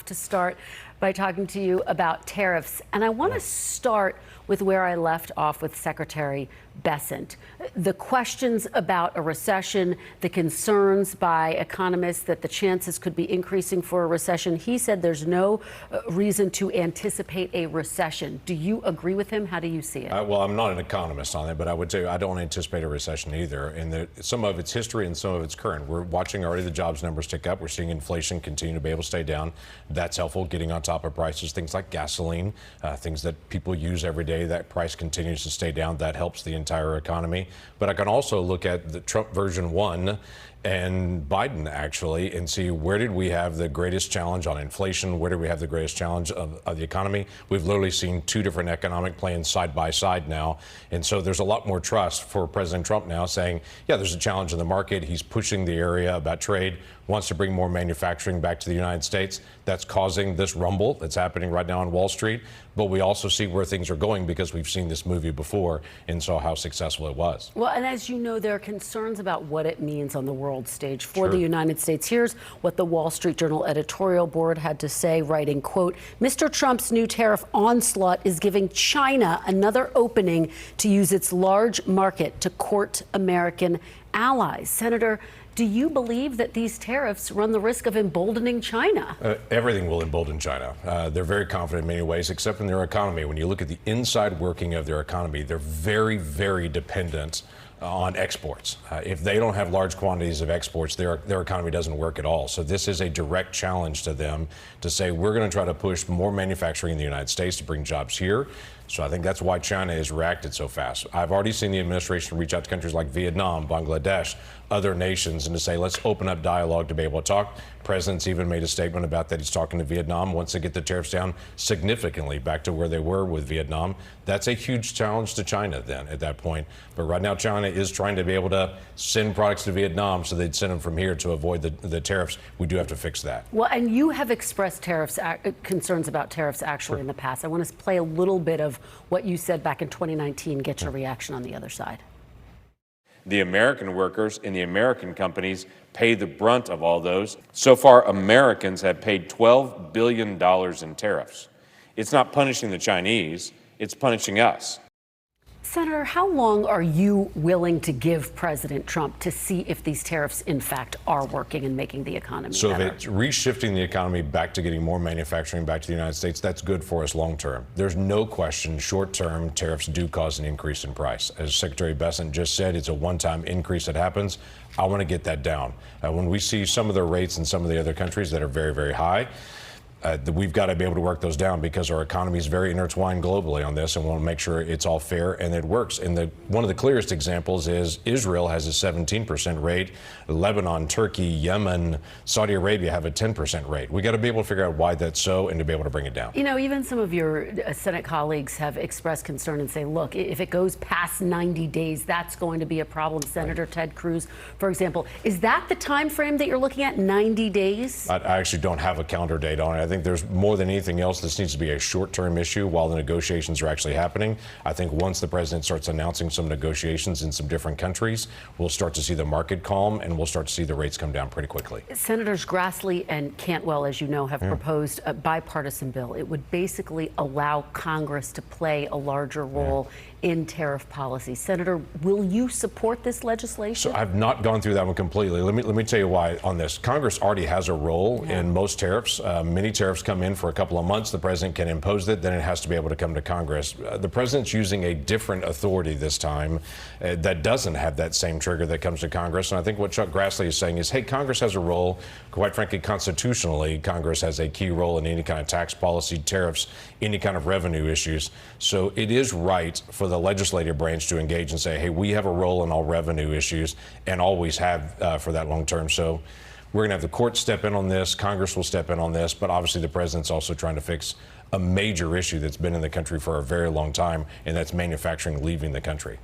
to start by talking to you about tariffs. And I want to start with where I left off with Secretary Bessent. The questions about a recession, the concerns by economists that the chances could be increasing for a recession. He said there's no reason to anticipate a recession. Do you agree with him? How do you see it? Well, I'm not an economist on it, but I would tell you I don't anticipate a recession either. And some of it's history and some of it's current. We're watching already the jobs numbers tick up. We're seeing inflation continue to be able to stay down. That's helpful, getting on top of prices, things like gasoline, things that people use every day. That price continues to stay down. That helps the entire economy. But I can also look at the Trump version 1 and Biden actually and see where did we have the greatest challenge on inflation? Where did we have the greatest challenge of the economy? We've literally seen two different economic plans side by side now. And so there's a lot more trust for President Trump now saying, yeah, there's a challenge in the market. He's pushing the area about trade, wants to bring more manufacturing back to the United States. That's causing this rumble that's happening right now on Wall Street. But we also see where things are going because we've seen this movie before and saw how successful it was. Well, and as you know, there are concerns about what it means on the world stage for the United States. Here's what the Wall Street Journal editorial board had to say, writing, quote, Mr. Trump's new tariff onslaught is giving China another opening to use its large market to court American allies. Senator, do you believe that these tariffs run the risk of emboldening China? Everything will embolden China. They're very confident in many ways, except in their economy. When you look at the inside working of their economy, they're very, very dependent on exports. If they don't have large quantities of exports, their economy doesn't work at all. So this is a direct challenge to them to say, we're going to try to push more manufacturing in the United States to bring jobs here. So I think that's why China has reacted so fast. I've already seen the administration reach out to countries like Vietnam, Bangladesh, other nations, and to say, let's open up dialogue to be able to talk. The president's even made a statement about that he's talking to Vietnam once they get the tariffs down significantly back to where they were with Vietnam. That's a huge challenge to China then at that point. But right now, China is trying to be able to send products to Vietnam, so they'd send them from here to avoid the tariffs. We do have to fix that. Well, and you have expressed concerns about tariffs actually in the past. I want to play a little bit of what you said back in 2019, get your reaction on the other side. The American workers and the American companies pay the brunt of all those. So far, Americans have paid $12 billion in tariffs. It's not punishing the Chinese, it's punishing us. Senator, how long are you willing to give President Trump to see if these tariffs, in fact, are working and making the economy better? So if it's reshifting the economy back to getting more manufacturing back to the United States, that's good for us long term. There's no question short term tariffs do cause an increase in price. As Secretary Bessent just said, it's a one-time increase that happens. I want to get that down. When we see some of the rates in some of the other countries that are very, very high, we've got to be able to work those down because our economy is very intertwined globally on this, and we want to make sure it's all fair and it works. And one of the clearest examples is Israel has a 17% rate. Lebanon, Turkey, Yemen, Saudi Arabia have a 10% rate. We got to be able to figure out why that's so and to be able to bring it down. You know, even some of your Senate colleagues have expressed concern and say, look, if it goes past 90 days, that's going to be a problem. Senator Ted Cruz, for example. Is that the time frame that you're looking at, 90 days? I actually don't have a calendar date on it. I think there's more than anything else, this needs to be a short-term issue while the negotiations are actually happening. I think once the president starts announcing some negotiations in some different countries, we'll start to see the market calm and we'll start to see the rates come down pretty quickly. Senators Grassley and Cantwell, as you know, have proposed a bipartisan bill. It would basically allow Congress to play a larger role in tariff policy. Senator, will you support this legislation? So I've not gone through that one completely. Let me tell you why on this. Congress already has a role in most tariffs. Many tariffs come in for a couple of months. The president can impose it. Then it has to be able to come to Congress. The president's using a different authority this time that doesn't have that same trigger that comes to Congress. And I think what Chuck Grassley is saying is, hey, Congress has a role. Quite frankly, constitutionally, Congress has a key role in any kind of tax policy, tariffs, any kind of revenue issues. So it is right for the legislative branch to engage and say, hey, we have a role in all revenue issues and always have for that long term. So we're going to have the courts step in on this. Congress will step in on this. But obviously, the president's also trying to fix a major issue that's been in the country for a very long time, and that's manufacturing leaving the country.